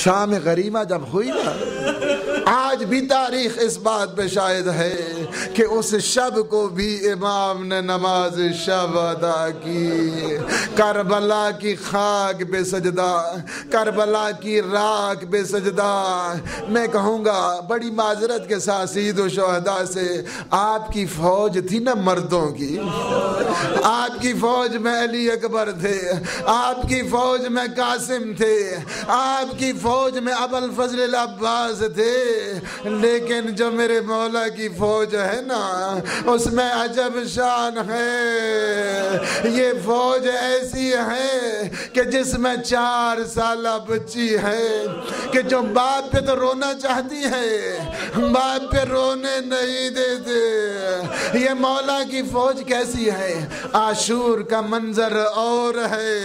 شام غریبہ جب ہوئی نا، آج بھی تاریخ اس بات پہ شاہد ہے کہ اس شب کو بھی امام نے نماز شب ادا کی۔ کربلا کی خاک پہ سجدہ، کربلا کی راکھ پہ سجدہ۔ میں کہوں گا بڑی معذرت کے ساتھ سید و شہداء سے، آپ کی فوج تھی نا مردوں کی، آپ کی فوج میں علی اکبر تھے، آپ کی فوج میں قاسم تھے، آپ کی فوج میں ابوالفضل العباس تھے، لیکن جو میرے مولا کی فوج ہے نا اس میں عجب شان ہے۔ یہ فوج ایسی ہے کہ جس میں 4 سالہ بچی ہے کہ جو باپ پہ تو رونا چاہتی ہے، باپ پہ رونے نہیں دیتے۔ یہ مولا کی فوج کیسی ہے؟ عاشور کا منظر اور ہے،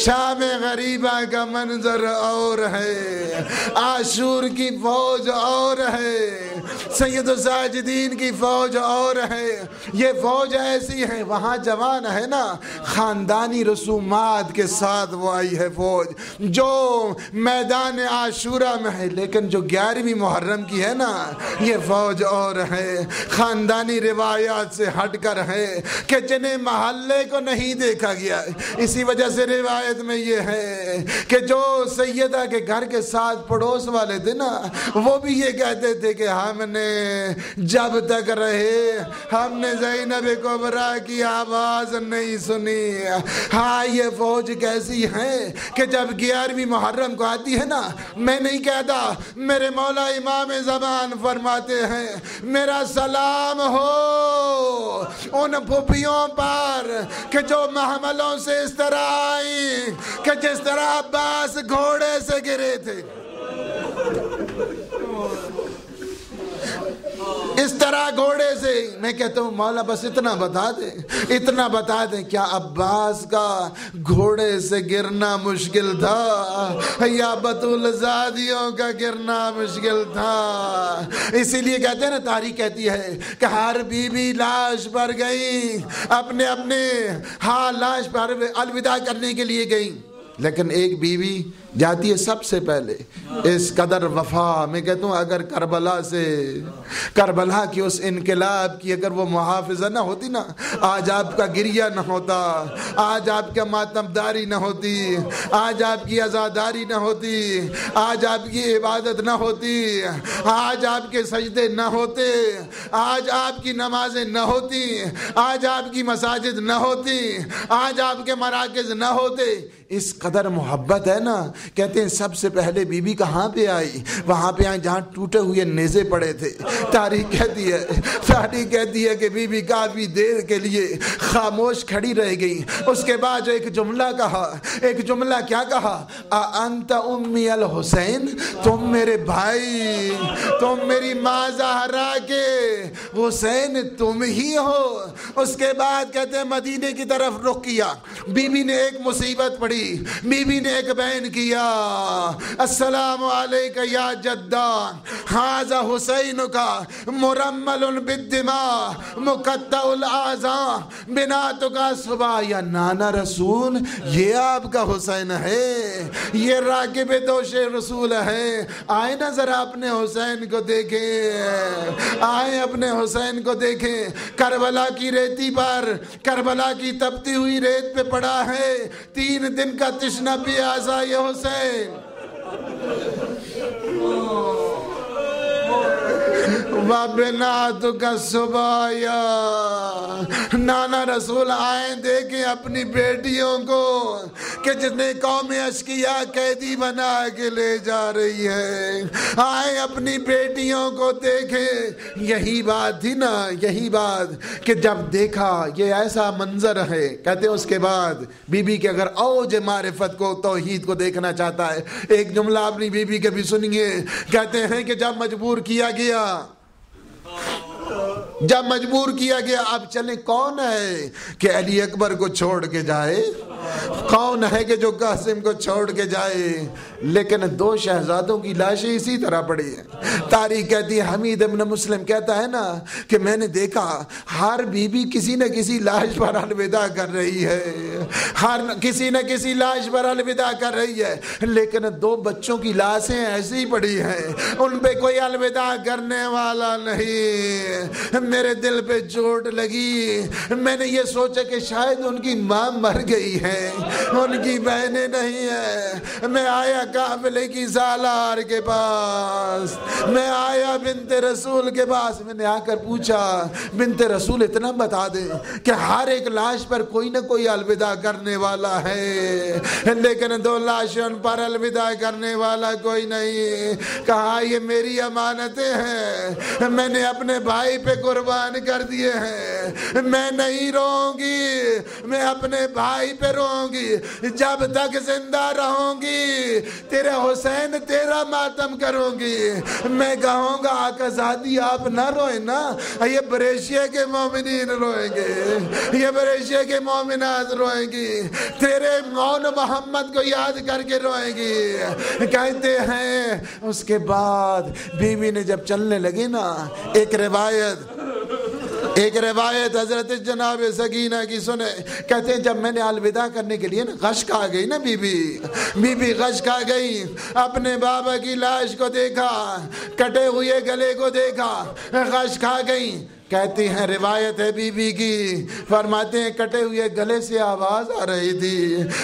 شام غریبہ کا منظر اور ہے، عاشور کی فوج اور ہے، سید الساجدین کی فوج اور ہے۔ یہ فوج ایسی ہے، وہاں جوان ہے نا، خاندانی رسومات کے ساتھ وہ آئی ہے فوج جو میدان عاشورہ میں ہے، لیکن جو 11ویں محرم کی ہے نا یہ فوج اور ہے، خاندانی روایات سے ہٹ کر ہے کہ جنہیں محلے کو نہیں دیکھا گیا۔ اسی وجہ سے روایت میں یہ ہے کہ جو سیدہ کے گھر کے ساتھ پڑوس والے تھے نا وہ بھی یہ کہتے تھے کہ ہم نے جب تک رہے ہم نے زینب کبریٰ کی آواز نہیں سنی۔ ہاں یہ فوج کیسی ہے کہ جب 11ویں محرم کو آتی ہے نا، میں نہیں کہتا، میرے مولا امام زمان فرماتے ہیں میرا سلام ہو ان پھوپھیوں پر کہ جو محملوں سے اس طرح آئیں کہ جس طرح عباس گھوڑے سے گرے تھے، اس طرح گھوڑے سے۔ میں کہتا ہوں مولا بس اتنا بتا دیں کیا عباس کا گھوڑے سے گرنا مشکل تھا یا بطول زادیوں کا گرنا مشکل تھا؟ اسی لیے کہتے ہیں نا، تاریخ کہتی ہے کہ ہر بی بی لاش پر گئی، اپنے لاش پر الوداع کرنے کے لیے گئی، لیکن ایک بیوی جاتی ہے سب سے پہلے۔ اس قدر وفا، میں کہتا ہوں اگر کربلا کی اس انقلاب کی اگر وہ محافظہ نہ ہوتی نا، آج آپ کا گریہ نہ ہوتا، آج آپ کا ماتمداری نہ ہوتی، آج آپ کی عزاداری نہ ہوتی، آج آپ کی عبادت نہ ہوتی، آج آپ کے سجدے نہ ہوتے، آج آپ کی نمازیں نہ ہوتی، آج آپ کی مساجد نہ ہوتی، آج آپ کے مراکز نہ ہوتے۔ اس قدر محبت ہے نا، کہتے ہیں سب سے پہلے بی بی کہاں پہ آئی؟ وہاں پہ آئی جہاں ٹوٹے ہوئے نیزے پڑے تھے۔ تاریخ کہتی ہے کہ بی بی کافی دیر کے لیے خاموش کھڑی رہ گئی، اس کے بعد جو ایک جملہ کیا کہا؟ انت امی الحسین، تم میرے بھائی، تم میری ماں زہرا کے حسین تم ہی ہو۔ اس کے بعد کہتے ہیں مدینے کی طرف رخ کیا، بی بی نے ایک مصیبت پڑھی، بی بی نے ایک بیان کیا، السلام علیکہ یا جدان، ھذا حسین کا مرمل بالدماء مقطع الاعضاء بناتک صبح۔ یا نانا رسول یہ آپ کا حسین ہے، یہ راکب دوش رسول ہے، آئے نا ذرا اپنے حسین کو دیکھیں، آئے اپنے حسین کو دیکھیں۔ کربلا کی ریتی پر، کربلا کی تپتی ہوئی ریت پہ پڑا ہے، 3 دن کا تشنہ پیاسا یہ حسین۔ وَبِنَاتُكَ الصُّبَايَا، نانا رسول آئیں دیکھیں اپنی بیٹیوں کو کہ جتنے قوم اشقیاء قیدی بنا کے لے جا رہی ہے، آئیں اپنی بیٹیوں کو دیکھیں۔ یہی بات تھی نا، یہی بات کہ جب دیکھا یہ ایسا منظر ہے، کہتے ہیں اس کے بعد بی بی کے اگر اوج معرفت کو، توحید کو دیکھنا چاہتا ہے، ایک جملہ اپنی بی بی کے بھی سنیے، کہتے ہیں کہ جب مجبور کیا گیا اب چلیں، کون ہے کہ علی اکبر کو چھوڑ کے جائے؟ کون ہے کہ جو قاسم کو چھوڑ کے جائے؟ لیکن 2 شہزادوں کی لاشیں اسی طرح پڑی ہیں۔ تاریخ کہتی ہے، حمید ابن مسلم کہتا ہے نا کہ میں نے دیکھا ہر بیوی کسی نہ کسی لاش پر الوداع کر رہی ہے، ہر کسی نہ کسی لاش پر الوداع کر رہی ہے، لیکن 2 بچوں کی لاشیں ایسی پڑی ہیں، ان پہ کوئی الوداع کرنے والا نہیں۔ میرے دل پہ چوٹ لگی، میں نے یہ سوچا کہ شاید ان کی ماں مر گئی ہے، ان کی بہنیں نہیں ہیں۔ میں آیا قافلے کی سالار کے پاس، میں آیا بنت رسول کے پاس، میں نے آ کر پوچھا بنت رسول اتنا بتا دے کہ ہر ایک لاش پر کوئی نہ کوئی الوداع کرنے والا ہے، لیکن 2 لاشوں پر الوداع کرنے والا کوئی نہیں۔ کہا یہ میری امانتیں ہیں، میں نے اپنے بھائی پہ قربان کر دیے ہیں، میں نہیں روؤں گی، میں اپنے بھائی پہ روؤں گی، جب تک زندہ رہوں گی تیرے حسین تیرا ماتم کروں گی۔ میں کہوں گا آقا زادی آپ نہ روئیں نا، یہ بریشیا کے مومنین روئیں گے، یہ بریشیا کے مومنات روئیں گی، تیرے مون محمد کو یاد کر کے روئیں گی۔ کہتے ہیں اس کے بعد بیوی نے جب چلنے لگی نا، ایک روایت حضرت جناب سکینہ کی سنے، کہتے ہیں جب میں نے الوداع کرنے کے لیے نا غش کھا گئی نا، بی بی غش کھا گئی، اپنے بابا کی لاش کو دیکھا، کٹے ہوئے گلے کو دیکھا، غش کھا گئی۔ کہتی ہیں روایت ہے بی بی کی، فرماتے ہیں کٹے ہوئے گلے سے آواز آ رہی تھی،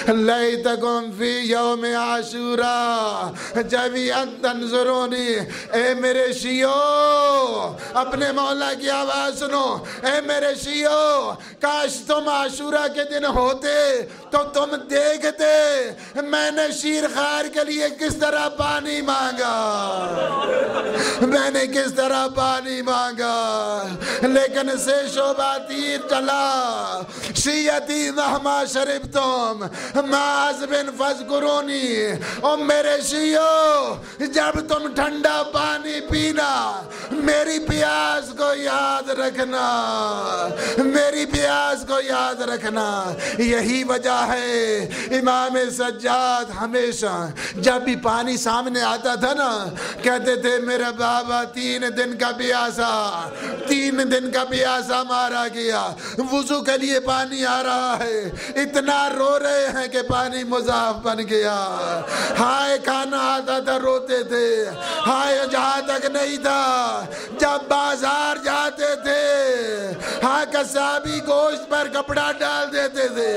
لیتکم فی یوم عاشوراء جمیعا تنظرونی، اے میرے شیعو اپنے مولا کی آواز سنو، اے میرے شیعو کاش تم عاشوراء کے دن ہوتے تو تم دیکھتے میں نے شیر خار کے لیے کس طرح پانی مانگا، میں نے کس طرح پانی مانگا، لیکن سے شعبہ تیر چلا، شیعتی مہما شربتم معاذ بن فذکرونی، او میرے شیعو جب تم ٹھنڈا پانی پینا میری پیاس کو یاد رکھنا، میری پیاس کو یاد رکھنا۔ یہی وجہ ہے امام سجاد ہمیشہ جب بھی پانی سامنے آتا تھا نا، کہتے تھے میرا بابا 3 دن کا پیاسا مارا گیا، وضو کے لیے پانی آ رہا ہے، اتنا رو رہے ہیں کہ پانی مضاف بن گیا۔ ہائے کھانا آتا تھا روتے تھے، ہائے جہاں تک نہیں تھا جب بازار جاتے تھے، ہاں قصابی گوشت پر کپڑا ڈال دیتے تھے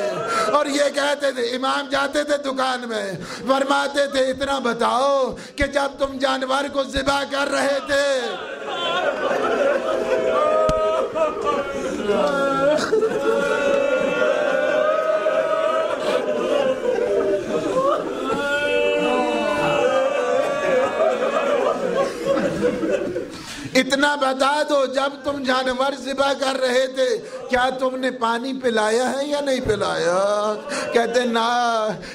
اور یہ کہتے تھے، امام جاتے تھے دکان میں، فرماتے تھے اتنا بتاؤ کہ جب تم جانور کو ذبح کر رہے تھے اتنا بتا دو جب تم جانور ذبح کر رہے تھے کیا تم نے پانی پلایا ہے یا نہیں پلایا؟ کہتے نا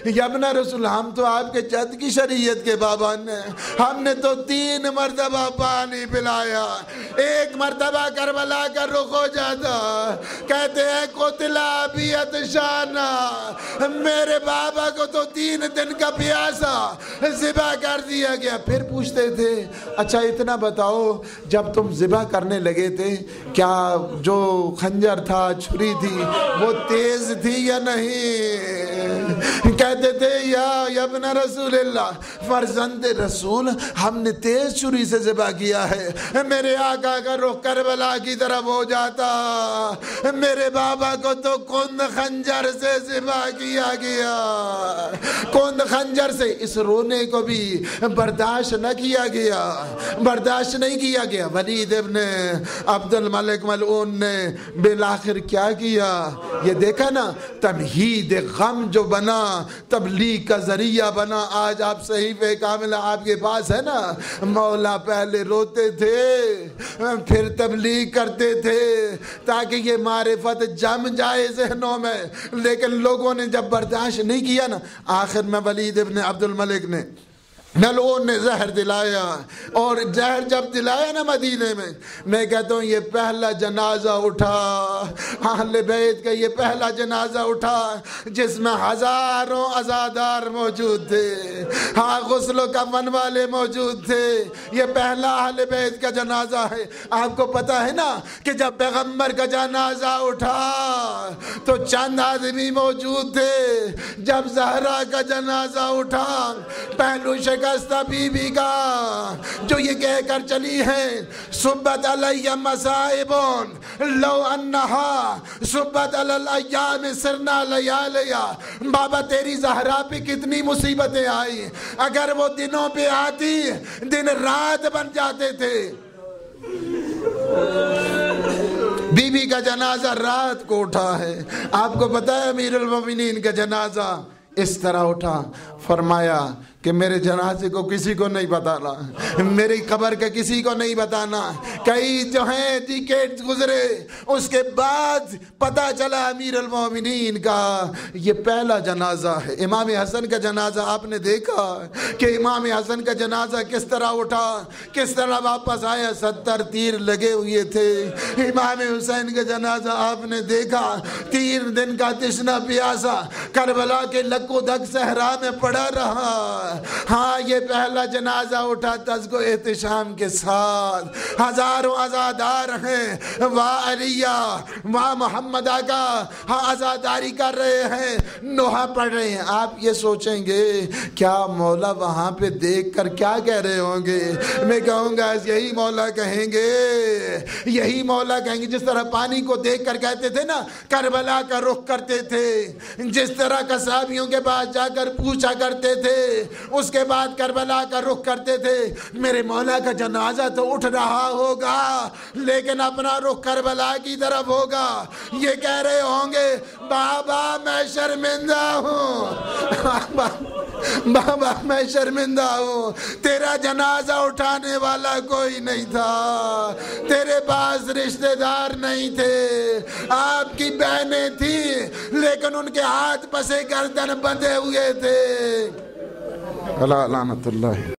یا ابن رسول ہم تو آپ کے جد کی شریعت کے پابند ہیں، ہم نے تو 3 مرتبہ پانی پلایا، 1 مرتبہ کربلا کا رخ ہو جاتا، کہتے ہیں قتلا بھی عطشانا، میرے بابا کو تو 3 دن کا پیاسا ذبح کر دیا گیا۔ پھر پوچھتے تھے اچھا اتنا بتاؤ جب تم ذبح کرنے لگے تھے کیا جو خنجر تھا چھری تھی وہ تیز تھی یا نہیں؟ کہتے تھے یا ابن رسول اللہ فرزند رسول ہم نے تیز چھری سے ذبح کیا ہے، میرے آقا کا رخ کربلا کی طرف ہو جاتا، میرے بابا کو تو کند خنجر سے ذبح کیا گیا، کند خنجر سے۔ اس رونے کو بھی برداشت نہ کیا گیا، برداشت نہیں کیا گیا۔ ولید ابن عبد الملک ملعون نے بالآخر کیا کیا یہ دیکھا نا، تمہید غم جو بنا تبلیغ کا ذریعہ بنا۔ آج آپ صحیفہ کاملہ آپ کے پاس ہے نا، مولا پہلے روتے تھے پھر تبلیغ کرتے تھے تاکہ یہ معرفت جم جائے ذہنوں میں، لیکن لوگوں نے جب برداشت نہیں کیا نا، آخر میں ولید ابن عبد الملک نے ملعون نے زہر دلایا، اور زہر جب دلایا نا مدینے میں کہتا ہوں یہ پہلا جنازہ اٹھا اہل بیت کا، یہ پہلا جنازہ اٹھا جس میں ہزاروں عزادار موجود تھے، ہاں غسل و کفن والے موجود تھے، یہ پہلا اہل بیت کا جنازہ ہے۔ آپ کو پتا ہے نا کہ جب پیغمبر کا جنازہ اٹھا تو چند آدمی موجود تھے، جب زہرا کا جنازہ اٹھا پہلو شکستہ بی بی کا جو یہ کہہ کر چلی ہے صبت علی مصائبون لو انہا صبت علی الایام سرنا لیالیا، بابا تیری زہرا پہ کتنی مصیبتیں آئی، اگر وہ دنوں پہ آتی دن رات بن جاتے تھے۔ بی بی کا جنازہ رات کو اٹھا ہے۔ آپ کو پتا ہے امیر المومنین کا جنازہ اس طرح اٹھا، فرمایا کہ میرے جنازے کو کسی کو نہیں بتانا، میری قبر کا کسی کو نہیں بتانا۔ کئی جو ہیں ڈیکیڈز گزرے، اس کے بعد پتہ چلا امیر المومنین کا یہ پہلا جنازہ ہے۔ امام حسن کا جنازہ آپ نے دیکھا کہ امام حسن کا جنازہ کس طرح اٹھا، کس طرح واپس آیا، 70 تیر لگے ہوئے تھے۔ امام حسین کا جنازہ آپ نے دیکھا، 3 دن کا تشنا پیاسا کربلا کے لکو دھک صحرا میں پڑا رہا۔ ہاں یہ پہلا جنازہ اٹھا تزک و احتشام کے ساتھ، ہزاروں عزادار ہیں، واہ علیہ واہ محمد آقا، ہاں عزاداری کر رہے ہیں، نوحہ پڑھ رہے ہیں۔ آپ یہ سوچیں گے کیا مولا وہاں پہ دیکھ کر کیا کہہ رہے ہوں گے؟ میں کہوں گا یہی مولا کہیں گے، یہی مولا کہیں گے جس طرح پانی کو دیکھ کر کہتے تھے نا کربلا کا رخ کرتے تھے، جس طرح قصابیوں کے پاس جا کر پوچھا کرتے تھے، اس کے بعد کربلا کا رخ کرتے تھے۔ میرے مولا کا جنازہ تو اٹھ رہا ہوگا لیکن اپنا رخ کربلا کی طرف ہوگا، یہ کہہ رہے ہوں گے بابا میں شرمندہ ہوں، بابا میں شرمندہ ہوں، تیرا جنازہ اٹھانے والا کوئی نہیں تھا، تیرے پاس رشتہ دار نہیں تھے، آپ کی بہنیں تھیں لیکن ان کے ہاتھ پسے گردن بندھے ہوئے تھے۔ اللہ لعنت اللہ۔